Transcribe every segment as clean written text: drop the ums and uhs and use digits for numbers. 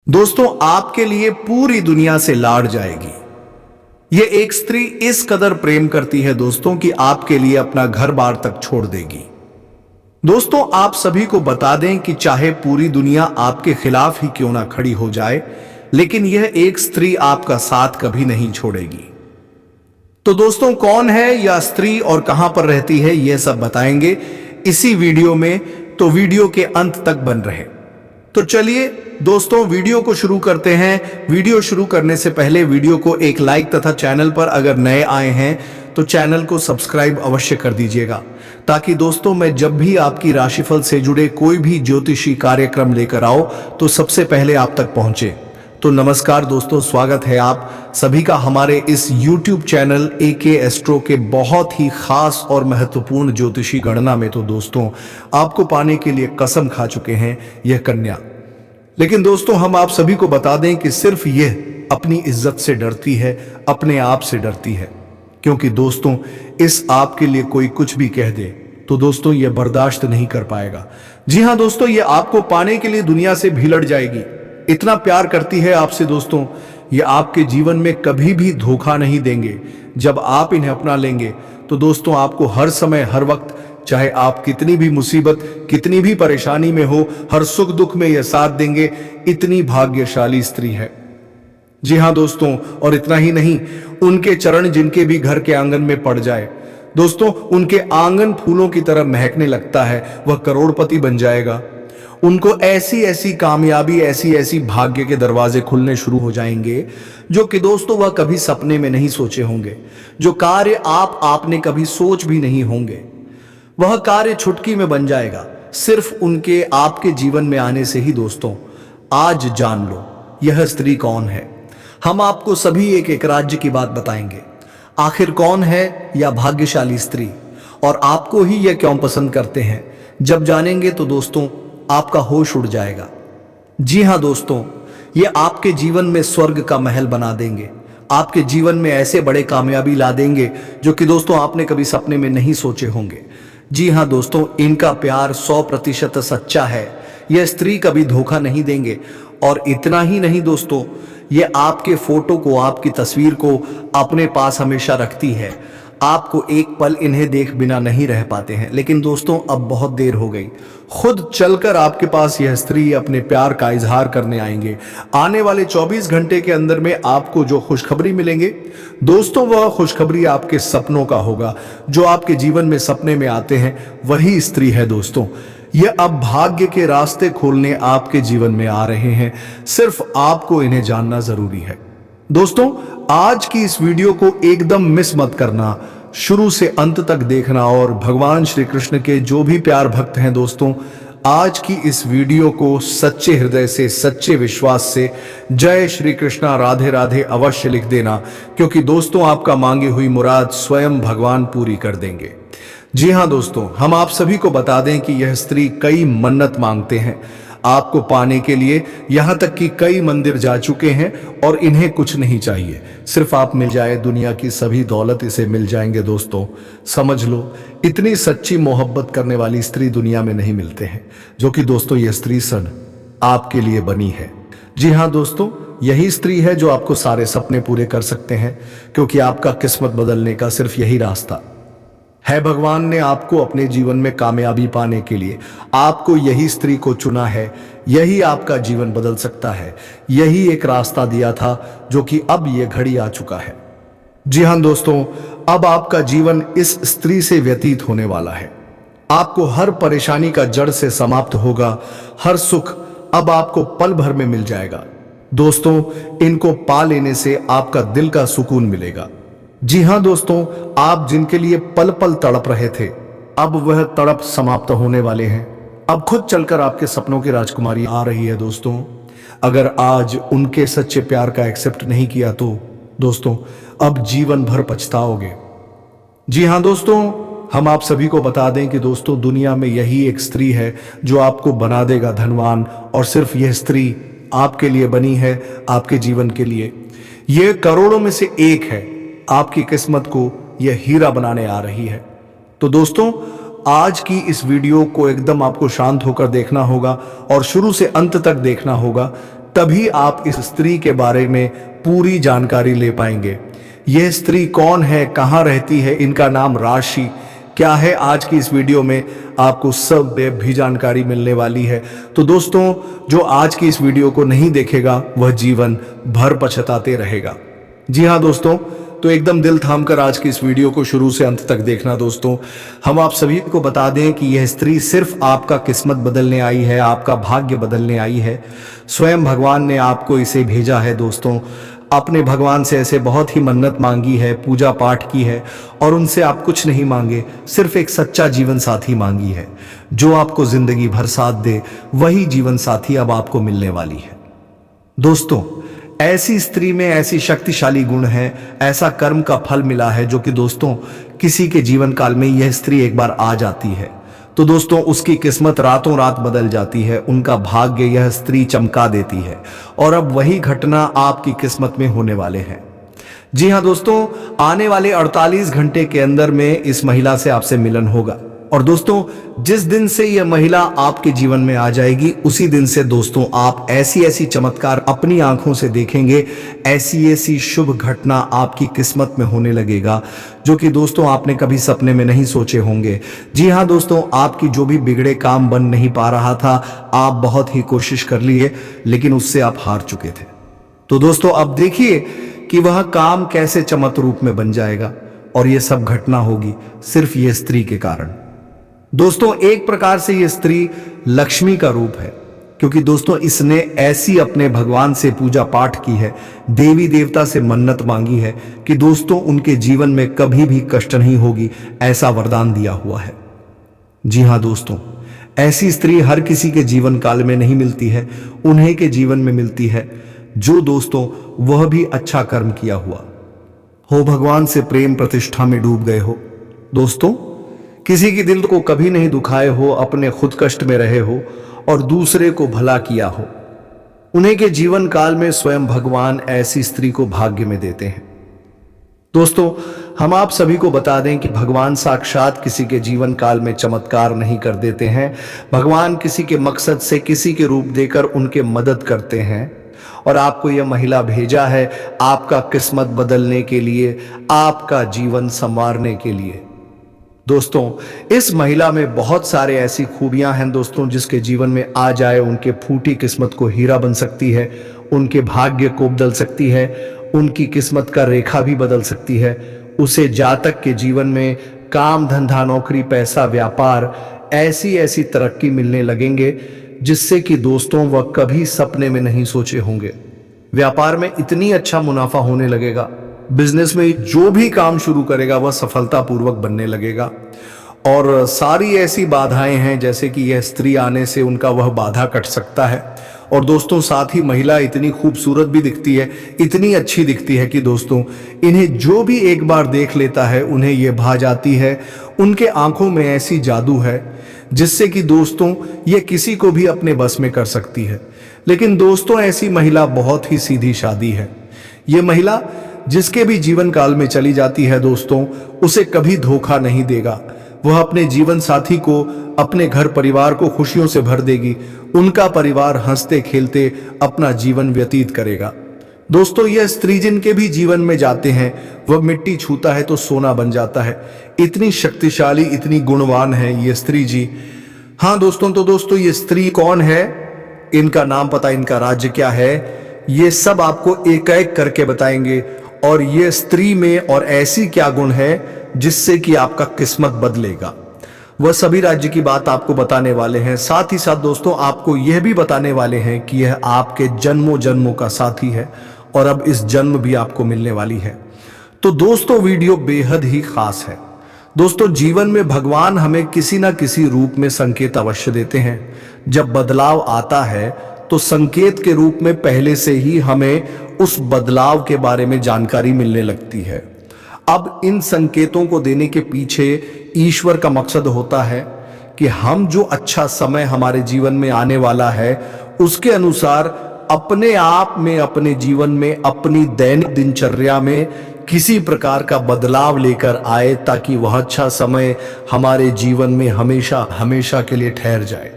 दोस्तों, आपके लिए पूरी दुनिया से लाड जाएगी। ये एक स्त्री इस कदर प्रेम करती है दोस्तों कि आपके लिए अपना घर बार तक छोड़ देगी। दोस्तों, आप सभी को बता दें कि चाहे पूरी दुनिया आपके खिलाफ ही क्यों ना खड़ी हो जाए, लेकिन यह एक स्त्री आपका साथ कभी नहीं छोड़ेगी। तो दोस्तों, कौन है यह स्त्री और कहां पर रहती है, यह सब बताएंगे इसी वीडियो में, तो वीडियो के अंत तक बन रहे। तो चलिए दोस्तों, वीडियो को शुरू करते हैं। वीडियो शुरू करने से पहले वीडियो को एक लाइक तथा चैनल पर अगर नए आए हैं तो चैनल को सब्सक्राइब अवश्य कर दीजिएगा, ताकि दोस्तों मैं जब भी आपकी राशिफल से जुड़े कोई भी ज्योतिषी कार्यक्रम लेकर आओ तो सबसे पहले आप तक पहुंचे। तो नमस्कार दोस्तों, स्वागत है आप सभी का हमारे इस YouTube चैनल AK एस्ट्रो के बहुत ही खास और महत्वपूर्ण ज्योतिषी गणना में। तो दोस्तों, आपको पाने के लिए कसम खा चुके हैं यह कन्या। लेकिन दोस्तों, हम आप सभी को बता दें कि सिर्फ यह अपनी इज्जत से डरती है, अपने आप से डरती है, क्योंकि दोस्तों इस आप के लिए कोई कुछ भी कह दे तो दोस्तों यह बर्दाश्त नहीं कर पाएगा। जी हां दोस्तों, यह आपको पाने के लिए दुनिया से भी लड़ जाएगी। इतना प्यार करती है आपसे दोस्तों, ये आपके जीवन में कभी भी धोखा नहीं देंगे। जब आप इन्हें अपना लेंगे तो दोस्तों आपको हर समय हर वक्त, चाहे आप कितनी भी मुसीबत कितनी भी परेशानी में हो, हर सुख दुख में यह साथ देंगे। इतनी भाग्यशाली स्त्री है। जी हां दोस्तों, और इतना ही नहीं, उनके चरण जिनके भी घर के आंगन में पड़ जाए दोस्तों, उनके आंगन फूलों की तरह महकने लगता है। वह करोड़पति बन जाएगा। उनको ऐसी ऐसी कामयाबी, ऐसी ऐसी भाग्य के दरवाजे खुलने शुरू हो जाएंगे जो कि दोस्तों वह कभी सपने में नहीं सोचे होंगे। जो कार्य आपने कभी सोच भी नहीं होंगे, वह कार्य चुटकी में बन जाएगा, सिर्फ उनके आपके जीवन में आने से ही। दोस्तों, आज जान लो यह स्त्री कौन है। हम आपको सभी एक एक राज्य की बात बताएंगे। आखिर कौन है यह भाग्यशाली स्त्री, और आपको ही यह क्यों पसंद करते हैं, जब जानेंगे तो दोस्तों आपका होश उड़ जाएगा। जी हां दोस्तों, ये आपके जीवन में स्वर्ग का महल बना देंगे। आपके जीवन में ऐसे बड़े कामयाबी ला देंगे जो कि दोस्तों आपने कभी सपने में नहीं सोचे होंगे। जी हां दोस्तों, इनका प्यार 100% सच्चा है। यह स्त्री कभी धोखा नहीं देंगे। और इतना ही नहीं दोस्तों, ये आपके फोटो को, आपकी तस्वीर को अपने पास हमेशा रखती है। आपको एक पल इन्हें देख बिना नहीं रह पाते हैं। लेकिन दोस्तों अब बहुत देर हो गई। खुद चलकर आपके पास यह स्त्री अपने प्यार का इजहार करने आएंगे। आने वाले 24 घंटे के अंदर में आपको जो खुशखबरी मिलेंगे दोस्तों, वह खुशखबरी आपके सपनों का होगा। जो आपके जीवन में सपने में आते हैं वही स्त्री है दोस्तों। यह अब भाग्य के रास्ते खोलने आपके जीवन में आ रहे हैं। सिर्फ आपको इन्हें जानना जरूरी है। दोस्तों, आज की इस वीडियो को एकदम मिस मत करना, शुरू से अंत तक देखना। और भगवान श्री कृष्ण के जो भी प्यार भक्त हैं दोस्तों, आज की इस वीडियो को सच्चे हृदय से, सच्चे विश्वास से जय श्री कृष्णा, राधे राधे अवश्य लिख देना, क्योंकि दोस्तों आपका मांगी हुई मुराद स्वयं भगवान पूरी कर देंगे। जी हां दोस्तों, हम आप सभी को बता दें कि यह स्त्री कई मन्नत मांगते हैं आपको पाने के लिए। यहां तक कि कई मंदिर जा चुके हैं और इन्हें कुछ नहीं चाहिए, सिर्फ आप मिल जाए, दुनिया की सभी दौलत इसे मिल जाएंगे। दोस्तों समझ लो, इतनी सच्ची मोहब्बत करने वाली स्त्री दुनिया में नहीं मिलते हैं, जो कि दोस्तों यह स्त्री सन आपके लिए बनी है। जी हां दोस्तों, यही स्त्री है जो आपको सारे सपने पूरे कर सकते हैं, क्योंकि आपका किस्मत बदलने का सिर्फ यही रास्ता है। भगवान ने आपको अपने जीवन में कामयाबी पाने के लिए आपको यही स्त्री को चुना है। यही आपका जीवन बदल सकता है। यही एक रास्ता दिया था जो कि अब यह घड़ी आ चुका है। जी हां दोस्तों, अब आपका जीवन इस स्त्री से व्यतीत होने वाला है। आपको हर परेशानी का जड़ से समाप्त होगा। हर सुख अब आपको पल भर में मिल जाएगा। दोस्तों, इनको पा लेने से आपका दिल का सुकून मिलेगा। जी हां दोस्तों, आप जिनके लिए पल पल तड़प रहे थे, अब वह तड़प समाप्त होने वाले हैं। अब खुद चलकर आपके सपनों की राजकुमारी आ रही है। दोस्तों, अगर आज उनके सच्चे प्यार का एक्सेप्ट नहीं किया तो दोस्तों अब जीवन भर पछताओगे। जी हां दोस्तों, हम आप सभी को बता दें कि दोस्तों दुनिया में यही एक स्त्री है जो आपको बना देगा धनवान, और सिर्फ यह स्त्री आपके लिए बनी है, आपके जीवन के लिए। यह करोड़ों में से एक है। आपकी किस्मत को यह हीरा बनाने आ रही है। तो दोस्तों, आज की इस वीडियो को एकदम आपको शांत होकर देखना होगा और शुरू से अंत तक देखना होगा, तभी आप इस स्त्री के बारे में पूरी जानकारी ले पाएंगे। यह स्त्री कौन है, कहाँ रहती है, इनका नाम राशि क्या है, आज की इस वीडियो में आपको सब भी जानकारी मिलने वाली है। तो दोस्तों, जो आज की इस वीडियो को नहीं देखेगा वह जीवन भर पछताते रहेगा। जी हाँ दोस्तों, तो एकदम दिल थामकर आज की इस वीडियो को शुरू से अंत तक देखना। दोस्तों, हम आप सभी को बता दें कि यह स्त्री सिर्फ आपका किस्मत बदलने आई है, आपका भाग्य बदलने आई है। स्वयं भगवान ने आपको इसे भेजा है। दोस्तों, अपने भगवान से ऐसे बहुत ही मन्नत मांगी है, पूजा पाठ की है और उनसे आप कुछ नहीं मांगे, सिर्फ एक सच्चा जीवन साथी मांगी है जो आपको जिंदगी भर साथ दे। वही जीवन साथी अब आपको मिलने वाली है। दोस्तों, ऐसी स्त्री में ऐसी शक्तिशाली गुण है, ऐसा कर्म का फल मिला है जो कि दोस्तों किसी के जीवन काल में यह स्त्री एक बार आ जाती है तो दोस्तों उसकी किस्मत रातों रात बदल जाती है, उनका भाग्य यह स्त्री चमका देती है। और अब वही घटना आपकी किस्मत में होने वाले हैं। जी हाँ दोस्तों, आने वाले 48 घंटे के अंदर में इस महिला से आपसे मिलन होगा। और दोस्तों, जिस दिन से यह महिला आपके जीवन में आ जाएगी उसी दिन से दोस्तों आप ऐसी ऐसी चमत्कार अपनी आंखों से देखेंगे, ऐसी ऐसी शुभ घटना आपकी किस्मत में होने लगेगा जो कि दोस्तों आपने कभी सपने में नहीं सोचे होंगे। जी हाँ दोस्तों, आपकी जो भी बिगड़े काम बन नहीं पा रहा था, आप बहुत ही कोशिश कर लिए लेकिन उससे आप हार चुके थे। तो दोस्तों अब देखिए कि वह काम कैसे चमत्कार रूप में बन जाएगा और यह सब घटना होगी सिर्फ यह स्त्री के कारण। दोस्तों, एक प्रकार से यह स्त्री लक्ष्मी का रूप है, क्योंकि दोस्तों इसने ऐसी अपने भगवान से पूजा पाठ की है, देवी देवता से मन्नत मांगी है कि दोस्तों उनके जीवन में कभी भी कष्ट नहीं होगी, ऐसा वरदान दिया हुआ है। जी हाँ दोस्तों, ऐसी स्त्री हर किसी के जीवन काल में नहीं मिलती है, उन्हीं के जीवन में मिलती है जो दोस्तों वह भी अच्छा कर्म किया हुआ हो, भगवान से प्रेम प्रतिष्ठा में डूब गए हो। दोस्तों, किसी की दिल को कभी नहीं दुखाए हो, अपने खुद कष्ट में रहे हो और दूसरे को भला किया हो, उन्हीं के जीवन काल में स्वयं भगवान ऐसी स्त्री को भाग्य में देते हैं। दोस्तों, हम आप सभी को बता दें कि भगवान साक्षात किसी के जीवन काल में चमत्कार नहीं कर देते हैं। भगवान किसी के मकसद से किसी के रूप देकर उनके मदद करते हैं और आपको यह महिला भेजा है आपका किस्मत बदलने के लिए, आपका जीवन संवारने के लिए। दोस्तों, इस महिला में बहुत सारे ऐसी खूबियां हैं दोस्तों, जिसके जीवन में आ जाए उनके फूटी किस्मत को हीरा बन सकती है, उनके भाग्य को बदल सकती है, उनकी किस्मत का रेखा भी बदल सकती है। उसे जातक के जीवन में काम, धंधा, नौकरी, पैसा, व्यापार, ऐसी ऐसी तरक्की मिलने लगेंगे जिससे कि दोस्तों वह कभी सपने में नहीं सोचे होंगे। व्यापार में इतनी अच्छा मुनाफा होने लगेगा, बिजनेस में जो भी काम शुरू करेगा वह सफलतापूर्वक बनने लगेगा। और सारी ऐसी बाधाएं हैं जैसे कि यह स्त्री आने से उनका वह बाधा कट सकता है। और दोस्तों, साथ ही महिला इतनी खूबसूरत भी दिखती है, इतनी अच्छी दिखती है कि दोस्तों इन्हें जो भी एक बार देख लेता है उन्हें यह भा जाती है। उनके आंखों में ऐसी जादू है जिससे कि दोस्तों यह किसी को भी अपने बस में कर सकती है। लेकिन दोस्तों, ऐसी महिला बहुत ही सीधी सादी है। यह महिला जिसके भी जीवन काल में चली जाती है दोस्तों, उसे कभी धोखा नहीं देगा। वह अपने जीवन साथी को, अपने घर परिवार को खुशियों से भर देगी। उनका परिवार हंसते खेलते अपना जीवन व्यतीत करेगा। दोस्तों, यह स्त्री जिनके भी जीवन में जाते हैं वह मिट्टी छूता है तो सोना बन जाता है। इतनी शक्तिशाली, इतनी गुणवान है ये स्त्री जी। हाँ दोस्तों, तो दोस्तों ये स्त्री कौन है, इनका नाम पता, इनका राज्य क्या है, ये सब आपको एक एक करके बताएंगे। और ये स्त्री में और ऐसी क्या गुण है जिससे कि आपका किस्मत बदलेगा, वह सभी राज्य की बात आपको बताने वाले हैं। साथ ही साथ दोस्तों आपको यह भी बताने वाले हैं कि यह आपके जन्मों जन्मों का साथी है और अब इस जन्म भी आपको मिलने वाली है। तो दोस्तों वीडियो बेहद ही खास है। दोस्तों, जीवन में भगवान हमें किसी ना किसी रूप में संकेत अवश्य देते हैं। जब बदलाव आता है तो संकेत के रूप में पहले से ही हमें उस बदलाव के बारे में जानकारी मिलने लगती है। अब इन संकेतों को देने के पीछे ईश्वर का मकसद होता है कि हम जो अच्छा समय हमारे जीवन में आने वाला है उसके अनुसार अपने आप में, अपने जीवन में, अपनी दैनिक दिनचर्या में किसी प्रकार का बदलाव लेकर आए ताकि वह अच्छा समय हमारे जीवन में हमेशा हमेशा के लिए ठहर जाए।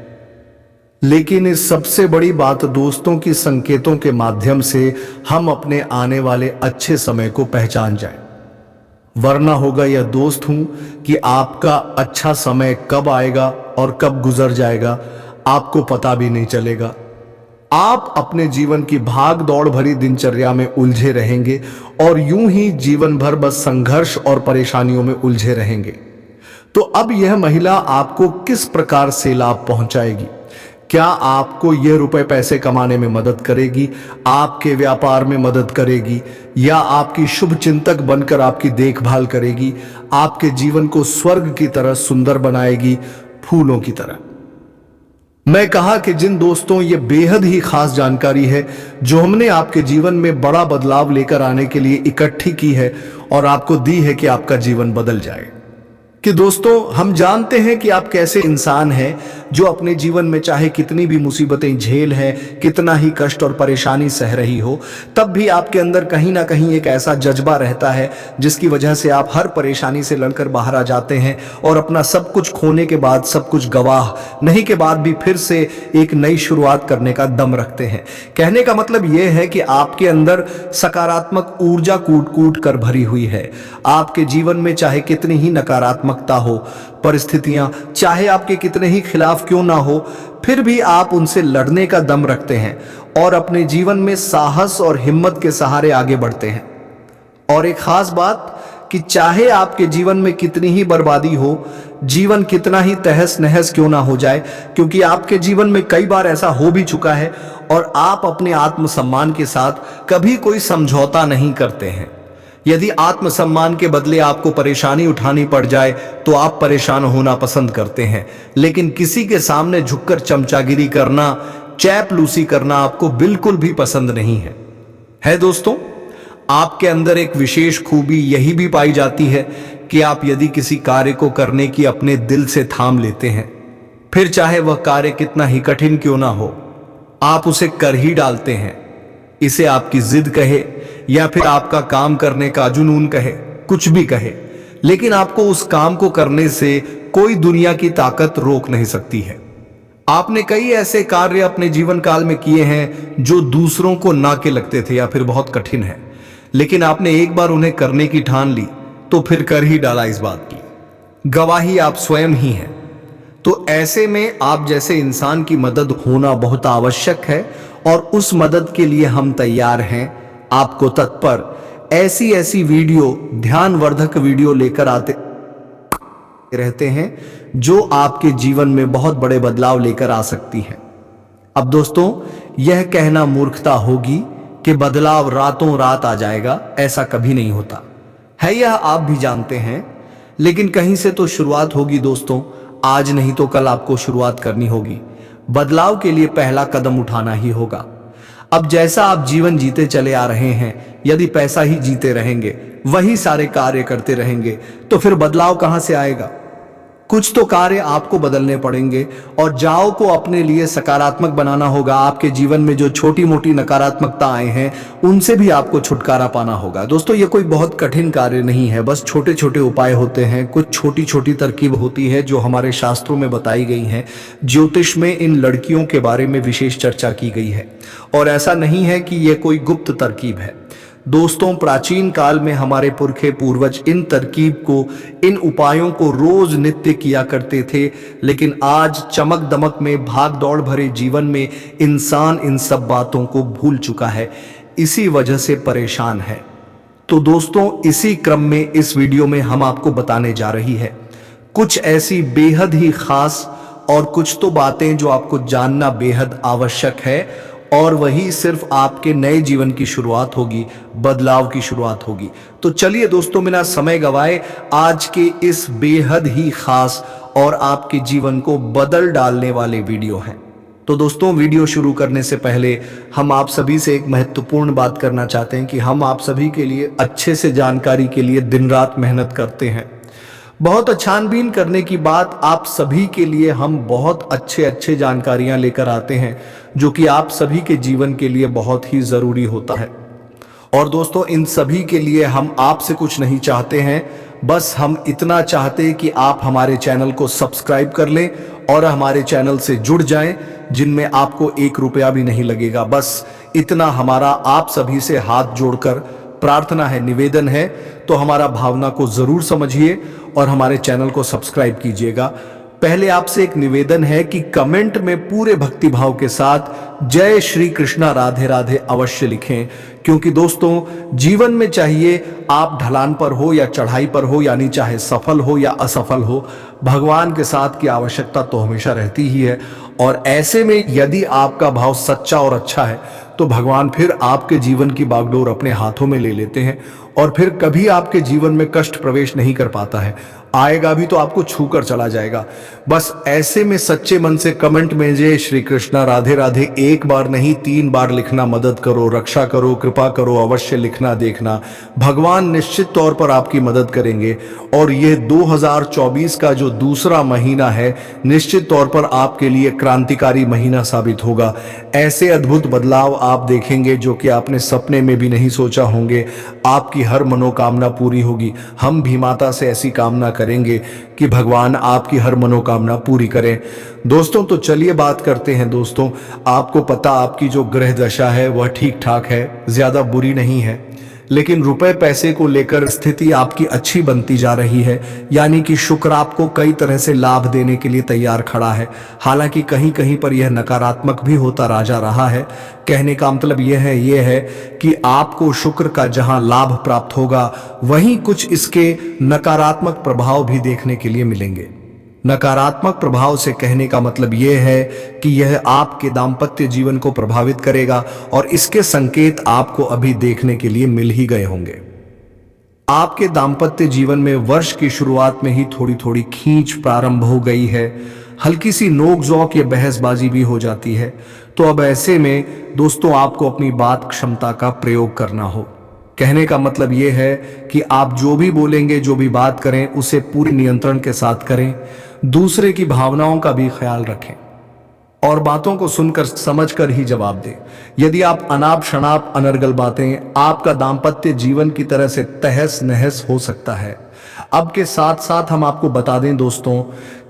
लेकिन इस सबसे बड़ी बात दोस्तों की संकेतों के माध्यम से हम अपने आने वाले अच्छे समय को पहचान जाएं। वरना होगा यह दोस्त हूं कि आपका अच्छा समय कब आएगा और कब गुजर जाएगा आपको पता भी नहीं चलेगा। आप अपने जीवन की भाग दौड़ भरी दिनचर्या में उलझे रहेंगे और यूं ही जीवन भर बस संघर्ष और परेशानियों में उलझे रहेंगे। तो अब यह महिला आपको किस प्रकार से लाभ पहुंचाएगी? क्या आपको यह रुपए पैसे कमाने में मदद करेगी, आपके व्यापार में मदद करेगी, या आपकी शुभ चिंतक बनकर आपकी देखभाल करेगी, आपके जीवन को स्वर्ग की तरह सुंदर बनाएगी, फूलों की तरह? मैं कहा कि जिन दोस्तों ये बेहद ही खास जानकारी है जो हमने आपके जीवन में बड़ा बदलाव लेकर आने के लिए इकट्ठी की है और आपको दी है कि आपका जीवन बदल जाए। कि दोस्तों हम जानते हैं कि आप कैसे इंसान हैं जो अपने जीवन में चाहे कितनी भी मुसीबतें झेल है, कितना ही कष्ट और परेशानी सह रही हो, तब भी आपके अंदर कहीं ना कहीं एक ऐसा जज्बा रहता है जिसकी वजह से आप हर परेशानी से लड़कर बाहर आ जाते हैं और अपना सब कुछ खोने के बाद, सब कुछ गवाह नहीं के बाद भी फिर से एक नई शुरुआत करने का दम रखते हैं। कहने का मतलब यह है कि आपके अंदर सकारात्मक ऊर्जा कूट कूट कर भरी हुई है। आपके जीवन में चाहे कितनी ही नकारात्मक हो, परिस्थितियां चाहे आपके कितने ही खिलाफ क्यों ना हो, फिर भी आप उनसे लड़ने का दम रखते हैं और अपने जीवन में साहस और हिम्मत के सहारे आगे बढ़ते हैं। और एक खास बात कि चाहे आपके जीवन में कितनी ही बर्बादी हो, जीवन कितना ही तहस नहस क्यों ना हो जाए, क्योंकि आपके जीवन में कई बार ऐसा हो भी चुका है और आप अपने आत्मसम्मान के साथ कभी कोई समझौता नहीं करते हैं। यदि आत्मसम्मान के बदले आपको परेशानी उठानी पड़ जाए तो आप परेशान होना पसंद करते हैं, लेकिन किसी के सामने झुककर चमचागिरी करना, चैपलूसी करना आपको बिल्कुल भी पसंद नहीं है दोस्तों? आपके अंदर एक विशेष खूबी यही भी पाई जाती है कि आप यदि किसी कार्य को करने की अपने दिल से थाम लेते हैं, फिर चाहे वह कार्य कितना ही कठिन क्यों ना हो, आप उसे कर ही डालते हैं। इसे आपकी जिद कहे या फिर आपका काम करने का जुनून कहे, कुछ भी कहे, लेकिन आपको उस काम को करने से कोई दुनिया की ताकत रोक नहीं सकती है। आपने कई ऐसे कार्य अपने जीवन काल में किए हैं जो दूसरों को ना के लगते थे या फिर बहुत कठिन है, लेकिन आपने एक बार उन्हें करने की ठान ली तो फिर कर ही डाला। इस बात की गवाही आप स्वयं ही हैं। तो ऐसे में आप जैसे इंसान की मदद होना बहुत आवश्यक है और उस मदद के लिए हम तैयार हैं। आपको तत्पर ऐसी ऐसी वीडियो, ध्यानवर्धक वीडियो लेकर आते रहते हैं जो आपके जीवन में बहुत बड़े बदलाव लेकर आ सकती है। अब दोस्तों यह कहना मूर्खता होगी कि बदलाव रातों रात आ जाएगा, ऐसा कभी नहीं होता है, यह आप भी जानते हैं। लेकिन कहीं से तो शुरुआत होगी दोस्तों, आज नहीं तो कल आपको शुरुआत करनी होगी। बदलाव के लिए पहला कदम उठाना ही होगा। अब जैसा आप जीवन जीते चले आ रहे हैं, यदि पैसा ही जीते रहेंगे, वही सारे कार्य करते रहेंगे, तो फिर बदलाव कहां से आएगा? कुछ तो कार्य आपको बदलने पड़ेंगे और जाओ को अपने लिए सकारात्मक बनाना होगा। आपके जीवन में जो छोटी मोटी नकारात्मकता आए हैं उनसे भी आपको छुटकारा पाना होगा। दोस्तों ये कोई बहुत कठिन कार्य नहीं है, बस छोटे छोटे उपाय होते हैं, कुछ छोटी छोटी तरकीब होती है जो हमारे शास्त्रों में बताई गई हैं। ज्योतिष में इन लड़कियों के बारे में विशेष चर्चा की गई है और ऐसा नहीं है कि यह कोई गुप्त तरकीब है। दोस्तों प्राचीन काल में हमारे पुरखे पूर्वज इन तरकीब को, इन उपायों को रोज नित्य किया करते थे, लेकिन आज चमक दमक में, भाग दौड़ भरे जीवन में इंसान इन सब बातों को भूल चुका है, इसी वजह से परेशान है। तो दोस्तों इसी क्रम में इस वीडियो में हम आपको बताने जा रही है कुछ ऐसी बेहद ही खास और कुछ तो बातें जो आपको जानना बेहद आवश्यक है, और वही सिर्फ आपके नए जीवन की शुरुआत होगी, बदलाव की शुरुआत होगी। तो चलिए दोस्तों बिना समय गवाए आज के इस बेहद ही खास और आपके जीवन को बदल डालने वाले वीडियो हैं। तो दोस्तों वीडियो शुरू करने से पहले हम आप सभी से एक महत्वपूर्ण बात करना चाहते हैं कि हम आप सभी के लिए अच्छे से जानकारी के लिए दिन रात मेहनत करते हैं। बहुत छानबीन करने की बात आप सभी के लिए हम बहुत अच्छे जानकारियां लेकर आते हैं जो कि आप सभी के जीवन के लिए बहुत ही जरूरी होता है। और दोस्तों इन सभी के लिए हम आपसे कुछ नहीं चाहते हैं, बस हम इतना चाहते कि आप हमारे चैनल को सब्सक्राइब कर लें और हमारे चैनल से जुड़ जाएं, जिनमें आपको 1 रुपया भी नहीं लगेगा। बस इतना हमारा आप सभी से हाथ जोड़कर प्रार्थना है, निवेदन है। तो हमारा भावना को जरूर समझिए और हमारे चैनल को सब्सक्राइब कीजिएगा। पहले आपसे एक निवेदन है कि कमेंट में पूरे भक्ति भाव के साथ जय श्री कृष्णा राधे राधे अवश्य लिखें, क्योंकि दोस्तों जीवन में चाहिए आप ढलान पर हो या चढ़ाई पर हो, यानी चाहे सफल हो या असफल हो, भगवान के साथ की आवश्यकता तो हमेशा रहती ही है। और ऐसे में यदि आपका भाव सच्चा और अच्छा है तो भगवान फिर आपके जीवन की बागडोर अपने हाथों में ले लेते हैं और फिर कभी आपके जीवन में कष्ट प्रवेश नहीं कर पाता है। आएगा भी तो आपको छू कर चला जाएगा। बस ऐसे में सच्चे मन से कमेंट में जय श्री कृष्णा राधे राधे 1 बार नहीं 3 बार लिखना, मदद करो, रक्षा करो, कृपा करो, अवश्य लिखना देखना। भगवान निश्चित तौर पर आपकी मदद करेंगे और ये 2024 का जो दूसरा महीना है निश्चित तौर पर आपके लिए क्रांतिकारी महीना साबित होगा। ऐसे अद्भुत बदलाव आप देखेंगे जो कि आपने सपने में भी नहीं सोचा होंगे। आपकी हर मनोकामना पूरी होगी। हम भी माता से ऐसी कामना करेंगे कि भगवान आपकी हर मनोकामना पूरी करें। दोस्तों तो चलिए बात करते हैं। दोस्तों आपको पता आपकी जो ग्रह दशा है वह ठीक ठाक है, ज्यादा बुरी नहीं है, लेकिन रुपए पैसे को लेकर स्थिति आपकी अच्छी बनती जा रही है, यानी कि शुक्र आपको कई तरह से लाभ देने के लिए तैयार खड़ा है। हालांकि कहीं कहीं पर यह नकारात्मक भी होता जा रहा है। कहने का मतलब यह है कि आपको शुक्र का जहां लाभ प्राप्त होगा वहीं कुछ इसके नकारात्मक प्रभाव भी देखने के लिए मिलेंगे। नकारात्मक प्रभाव से कहने का मतलब यह है कि यह आपके दाम्पत्य जीवन को प्रभावित करेगा और इसके संकेत आपको अभी देखने के लिए मिल ही गए होंगे। आपके दाम्पत्य जीवन में वर्ष की शुरुआत में ही थोड़ी थोड़ी खींच प्रारंभ हो गई है, हल्की सी नोक झोंक या बहसबाजी भी हो जाती है। तो अब ऐसे में दोस्तों आपको अपनी बात क्षमता का प्रयोग करना हो। कहने का मतलब यह है कि आप जो भी बोलेंगे, जो भी बात करें, उसे पूरे नियंत्रण के साथ करें। दूसरे की भावनाओं का भी ख्याल रखें और बातों को सुनकर समझकर ही जवाब दें। यदि आप अनाप शनाप अनर्गल बातें, आपका दाम्पत्य जीवन की तरह से तहस नहस हो सकता है। अब के साथ साथ हम आपको बता दें दोस्तों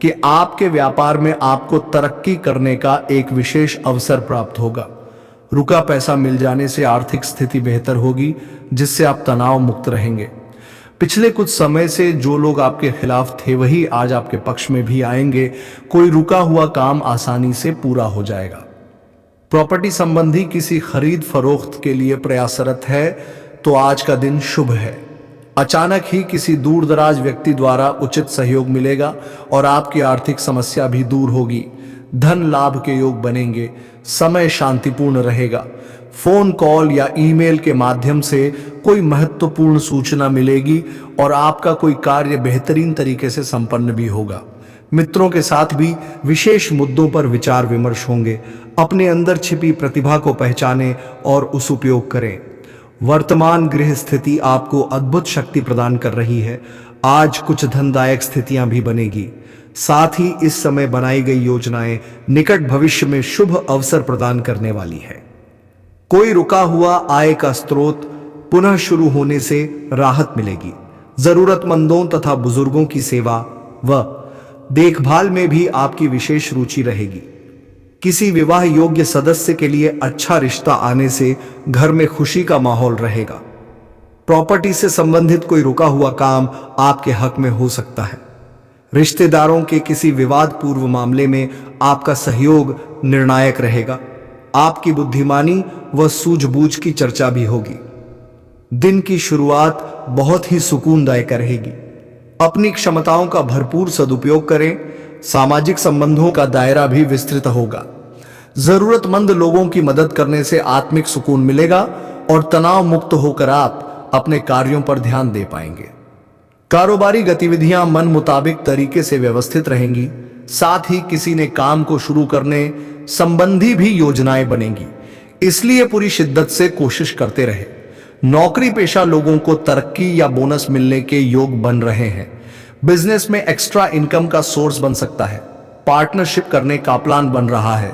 कि आपके व्यापार में आपको तरक्की करने का एक विशेष अवसर प्राप्त होगा। रुका पैसा मिल जाने से आर्थिक स्थिति बेहतर होगी, जिससे आप तनाव मुक्त रहेंगे। पिछले कुछ समय से जो लोग आपके खिलाफ थे वही आज आपके पक्ष में भी आएंगे। कोई रुका हुआ काम आसानी से पूरा हो जाएगा। प्रॉपर्टी संबंधी किसी खरीद फरोख्त के लिए प्रयासरत है तो आज का दिन शुभ है। अचानक ही किसी दूर दराज व्यक्ति द्वारा उचित सहयोग मिलेगा और आपकी आर्थिक समस्या भी दूर होगी। धन लाभ के योग बनेंगे। समय शांतिपूर्ण रहेगा। फोन कॉल या ईमेल के माध्यम से कोई महत्वपूर्ण सूचना मिलेगी और आपका कोई कार्य बेहतरीन तरीके से संपन्न भी होगा। मित्रों के साथ भी विशेष मुद्दों पर विचार विमर्श होंगे। अपने अंदर छिपी प्रतिभा को पहचानें और उस उपयोग करें। वर्तमान गृह स्थिति आपको अद्भुत शक्ति प्रदान कर रही है। आज कुछ धनदायक स्थितियां भी बनेगी। साथ ही इस समय बनाई गई योजनाएं निकट भविष्य में शुभ अवसर प्रदान करने वाली है। कोई रुका हुआ आय का स्रोत पुनः शुरू होने से राहत मिलेगी। जरूरतमंदों तथा बुजुर्गों की सेवा व देखभाल में भी आपकी विशेष रुचि रहेगी। किसी विवाह योग्य सदस्य के लिए अच्छा रिश्ता आने से घर में खुशी का माहौल रहेगा। प्रॉपर्टी से संबंधित कोई रुका हुआ काम आपके हक में हो सकता है। रिश्तेदारों के किसी विवाद पूर्व मामले में आपका सहयोग निर्णायक रहेगा। आपकी बुद्धिमानी व सूझबूझ की चर्चा भी होगी। दिन की शुरुआत बहुत ही सुकूनदायक रहेगी। अपनी क्षमताओं का भरपूर सदुपयोग करें। सामाजिक संबंधों का दायरा भी विस्तृत होगा। जरूरतमंद लोगों की मदद करने से आत्मिक सुकून मिलेगा और तनाव मुक्त होकर आप अपने कार्यों पर ध्यान दे पाएंगे। कारोबारी गतिविधियां मन मुताबिक तरीके से व्यवस्थित रहेंगी। साथ ही किसी ने काम को शुरू करने संबंधी भी योजनाएं बनेंगी, इसलिए पूरी शिद्दत से कोशिश करते रहे। नौकरी पेशा लोगों को तरक्की या बोनस मिलने के योग बन रहे हैं। बिजनेस में एक्स्ट्रा इनकम का सोर्स बन सकता है। पार्टनरशिप करने का प्लान बन रहा है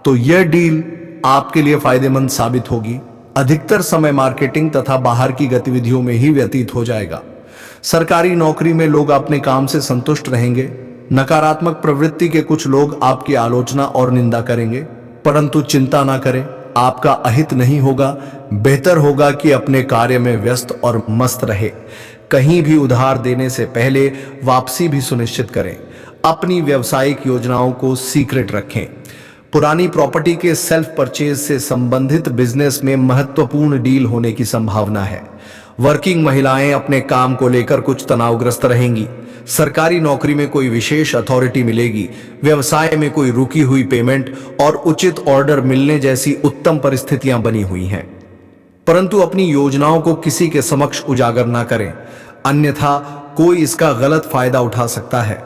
तो यह डील आपके लिए फायदेमंद साबित होगी। अधिकतर समय मार्केटिंग तथा बाहर की गतिविधियों में ही व्यतीत हो जाएगा। सरकारी नौकरी में लोग अपने काम से संतुष्ट रहेंगे। नकारात्मक प्रवृत्ति के कुछ लोग आपकी आलोचना और निंदा करेंगे, परंतु चिंता ना करें, आपका अहित नहीं होगा। बेहतर होगा कि अपने कार्य में व्यस्त और मस्त रहे। कहीं भी उधार देने से पहले वापसी भी सुनिश्चित करें। अपनी व्यावसायिक योजनाओं को सीक्रेट रखें। पुरानी प्रॉपर्टी के सेल्फ परचेज से संबंधित बिजनेस में महत्वपूर्ण डील होने की संभावना है। वर्किंग महिलाएं अपने काम को लेकर कुछ तनावग्रस्त रहेंगी। सरकारी नौकरी में कोई विशेष अथॉरिटी मिलेगी। व्यवसाय में कोई रुकी हुई पेमेंट और उचित ऑर्डर मिलने जैसी उत्तम परिस्थितियां बनी हुई हैं। परंतु अपनी योजनाओं को किसी के समक्ष उजागर ना करें, अन्यथा कोई इसका गलत फायदा उठा सकता है।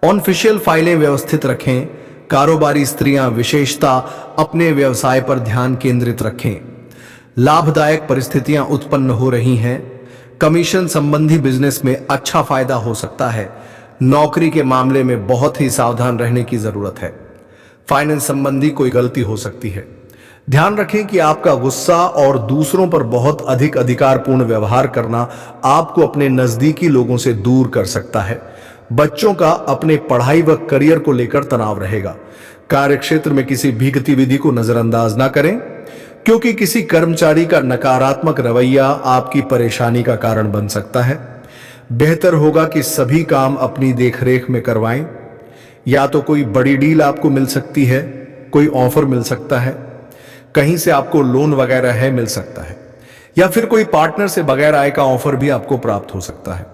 ऑफिशियल फाइलें व्यवस्थित रखें। कारोबारी स्त्रियां विशेषता अपने व्यवसाय पर ध्यान केंद्रित रखें। लाभदायक परिस्थितियां उत्पन्न हो रही हैं। कमीशन संबंधी बिजनेस में अच्छा फायदा हो सकता है। नौकरी के मामले में बहुत ही सावधान रहने की जरूरत है। फाइनेंस संबंधी कोई गलती हो सकती है। ध्यान रखें कि आपका गुस्सा और दूसरों पर बहुत अधिक अधिकारपूर्ण व्यवहार करना आपको अपने नजदीकी लोगों से दूर कर सकता है। बच्चों का अपने पढ़ाई व करियर को लेकर तनाव रहेगा। कार्यक्षेत्र में किसी भी गतिविधि को नजरअंदाज ना करें, क्योंकि किसी कर्मचारी का नकारात्मक रवैया आपकी परेशानी का कारण बन सकता है। बेहतर होगा कि सभी काम अपनी देखरेख में करवाएं। या तो कोई बड़ी डील आपको मिल सकती है, कोई ऑफर मिल सकता है, कहीं से आपको लोन वगैरह है मिल सकता है, या फिर कोई पार्टनर से बगैर आय का ऑफर भी आपको प्राप्त हो सकता है।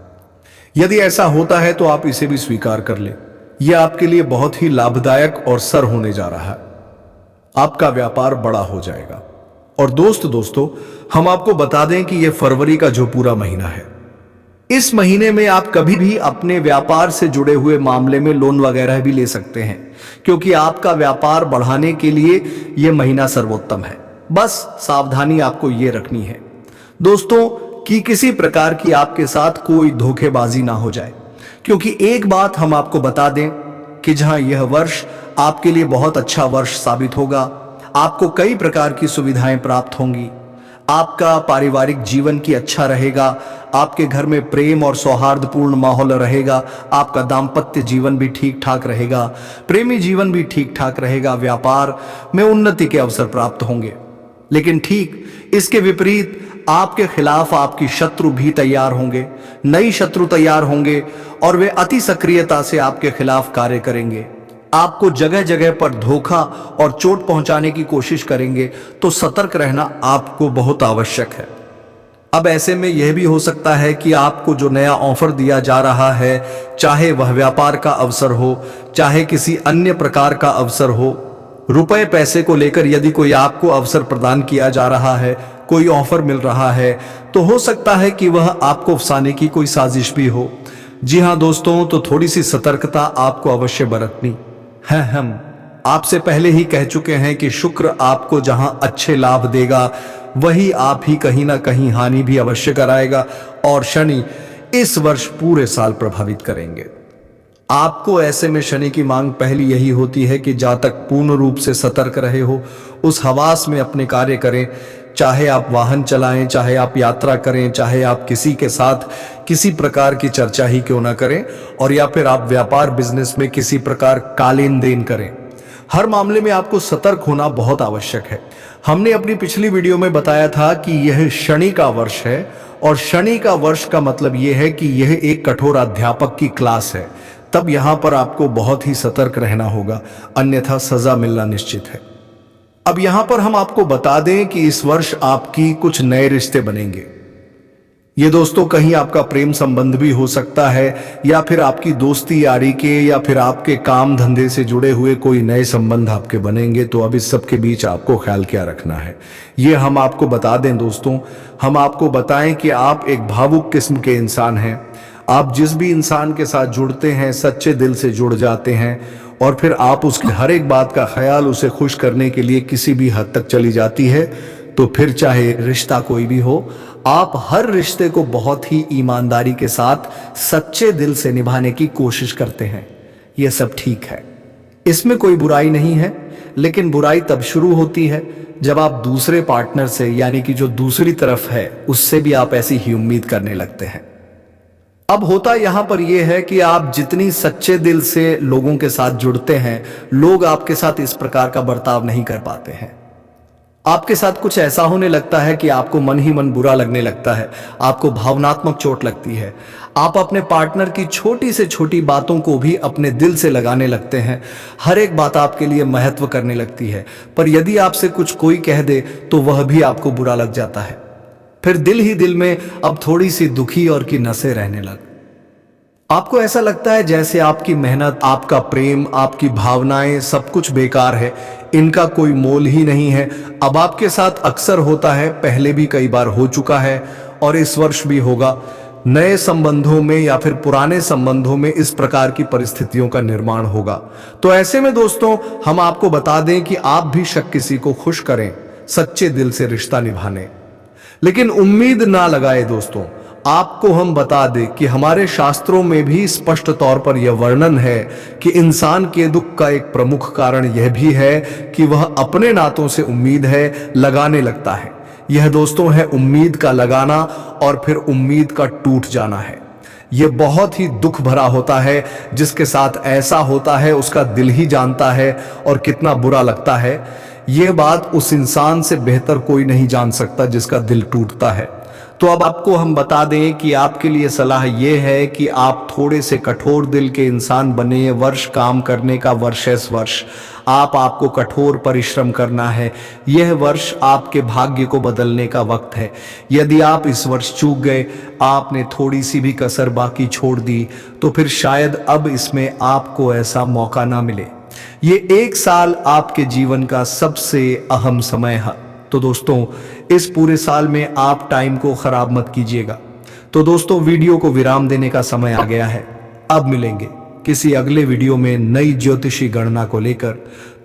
यदि ऐसा होता है तो आप इसे भी स्वीकार कर लें। यह आपके लिए बहुत ही लाभदायक और सर होने जा रहा है। आपका व्यापार बड़ा हो जाएगा। और दोस्तों हम आपको बता दें कि यह फरवरी का जो पूरा महीना है, इस महीने में आप कभी भी अपने व्यापार से जुड़े हुए मामले में लोन वगैरह भी ले सकते हैं, क्योंकि आपका व्यापार बढ़ाने के लिए यह महीना सर्वोत्तम है। बस सावधानी आपको यह रखनी है दोस्तों कि किसी प्रकार की आपके साथ कोई धोखेबाजी ना हो जाए। क्योंकि एक बात हम आपको बता दें कि जहां यह वर्ष आपके लिए बहुत अच्छा वर्ष साबित होगा, आपको कई प्रकार की सुविधाएं प्राप्त होंगी। आपका पारिवारिक जीवन की अच्छा रहेगा। आपके घर में प्रेम और सौहार्दपूर्ण माहौल रहेगा। आपका दाम्पत्य जीवन भी ठीक ठाक रहेगा। प्रेमी जीवन भी ठीक ठाक रहेगा। व्यापार में उन्नति के अवसर प्राप्त होंगे। लेकिन ठीक इसके विपरीत आपके खिलाफ आपकी शत्रु भी तैयार होंगे। नई शत्रु तैयार होंगे और वे अति सक्रियता से आपके खिलाफ कार्य करेंगे। आपको जगह जगह पर धोखा और चोट पहुंचाने की कोशिश करेंगे, तो सतर्क रहना आपको बहुत आवश्यक है। अब ऐसे में यह भी हो सकता है कि आपको जो नया ऑफर दिया जा रहा है, चाहे वह व्यापार का अवसर हो, चाहे किसी अन्य प्रकार का अवसर हो, रुपए पैसे को लेकर यदि कोई आपको अवसर प्रदान किया जा रहा है, कोई ऑफर मिल रहा है, तो हो सकता है कि वह आपको फंसाने की कोई साजिश भी हो। जी हां दोस्तों, तो थोड़ी सी सतर्कता आपको अवश्य बरतनी है। हम आपसे पहले ही कह चुके हैं कि शुक्र आपको जहां अच्छे लाभ देगा, वही आप ही कहीं ना कहीं हानि भी अवश्य कराएगा। और शनि इस वर्ष पूरे साल प्रभावित करेंगे आपको। ऐसे में शनि की मांग पहली यही होती है कि जहां तक पूर्ण रूप से सतर्क रहे हो, उस हवास में अपने कार्य करें। चाहे आप वाहन चलाएं, चाहे आप यात्रा करें, चाहे आप किसी के साथ किसी प्रकार की चर्चा ही क्यों ना करें, और या फिर आप व्यापार बिजनेस में किसी प्रकार का लेन देन करें, हर मामले में आपको सतर्क होना बहुत आवश्यक है। हमने अपनी पिछली वीडियो में बताया था कि यह शनि का वर्ष है, और शनि का वर्ष का मतलब यह है कि यह एक कठोर अध्यापक की क्लास है। तब यहां पर आपको बहुत ही सतर्क रहना होगा, अन्यथा सजा मिलना निश्चित है। अब यहां पर हम आपको बता दें कि इस वर्ष आपकी कुछ नए रिश्ते बनेंगे। ये दोस्तों कहीं आपका प्रेम संबंध भी हो सकता है, या फिर आपकी दोस्ती यारी के, या फिर आपके काम धंधे से जुड़े हुए कोई नए संबंध आपके बनेंगे। तो अब इस सब के बीच आपको ख्याल क्या रखना है, ये हम आपको बता दें दोस्तों। हम आपको बताएं कि आप एक भावुक किस्म के इंसान हैं। आप जिस भी इंसान के साथ जुड़ते हैं, सच्चे दिल से जुड़ जाते हैं, और फिर आप उसकी हर एक बात का ख्याल उसे खुश करने के लिए किसी भी हद तक चली जाती है। तो फिर चाहे रिश्ता कोई भी हो, आप हर रिश्ते को बहुत ही ईमानदारी के साथ सच्चे दिल से निभाने की कोशिश करते हैं। यह सब ठीक है, इसमें कोई बुराई नहीं है। लेकिन बुराई तब शुरू होती है जब आप दूसरे पार्टनर से, यानी कि जो दूसरी तरफ है, उससे भी आप ऐसी ही उम्मीद करने लगते हैं। अब होता यहां पर यह है कि आप जितनी सच्चे दिल से लोगों के साथ जुड़ते हैं, लोग आपके साथ इस प्रकार का बर्ताव नहीं कर पाते हैं। आपके साथ कुछ ऐसा होने लगता है कि आपको मन ही मन बुरा लगने लगता है, आपको भावनात्मक चोट लगती है। आप अपने पार्टनर की छोटी से छोटी बातों को भी अपने दिल से लगाने लगते हैं। हर एक बात आपके लिए महत्व करने लगती है, पर यदि आपसे कुछ कोई कह दे तो वह भी आपको बुरा लग जाता है। फिर दिल ही दिल में अब थोड़ी सी दुखी और की नसें रहने लग। आपको ऐसा लगता है जैसे आपकी मेहनत, आपका प्रेम, आपकी भावनाएं सब कुछ बेकार है, इनका कोई मोल ही नहीं है। अब आपके साथ अक्सर होता है, पहले भी कई बार हो चुका है और इस वर्ष भी होगा। नए संबंधों में या फिर पुराने संबंधों में इस प्रकार की परिस्थितियों का निर्माण होगा। तो ऐसे में दोस्तों, हम आपको बता दें कि आप भी शक किसी को खुश करें, सच्चे दिल से रिश्ता निभाने, लेकिन उम्मीद ना लगाए। दोस्तों, आपको हम बता दें कि हमारे शास्त्रों में भी स्पष्ट तौर पर यह वर्णन है कि इंसान के दुख का एक प्रमुख कारण यह भी है कि वह अपने नातों से उम्मीद है लगाने लगता है। यह दोस्तों है उम्मीद का लगाना और फिर उम्मीद का टूट जाना है। यह बहुत ही दुख भरा होता है। जिसके साथ ऐसा होता है उसका दिल ही जानता है और कितना बुरा लगता है। यह बात उस इंसान से बेहतर कोई नहीं जान सकता जिसका दिल टूटता है। तो अब आपको हम बता दें कि आपके लिए सलाह यह है कि आप थोड़े से कठोर दिल के इंसान बने। ये वर्ष काम करने का वर्ष है। इस वर्ष आपको कठोर परिश्रम करना है। यह वर्ष आपके भाग्य को बदलने का वक्त है। यदि आप इस वर्ष चूक गए, आपने थोड़ी सी भी कसर बाकी छोड़ दी, तो फिर शायद अब इसमें आपको ऐसा मौका ना मिले। ये एक साल आपके जीवन का सबसे अहम समय है। तो दोस्तों, इस पूरे साल में आप टाइम को खराब मत कीजिएगा। तो दोस्तों, वीडियो को विराम देने का समय आ गया है। अब मिलेंगे किसी अगले वीडियो में नई ज्योतिषी गणना को लेकर।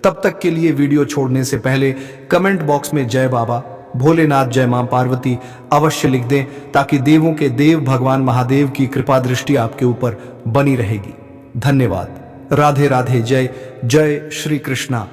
तब तक के लिए वीडियो छोड़ने से पहले कमेंट बॉक्स में जय बाबा भोलेनाथ, जय मां पार्वती अवश्य लिख दें, ताकि देवों के देव भगवान महादेव की कृपा दृष्टि आपके ऊपर बनी रहेगी। धन्यवाद। राधे राधे। जय जय श्री कृष्णा।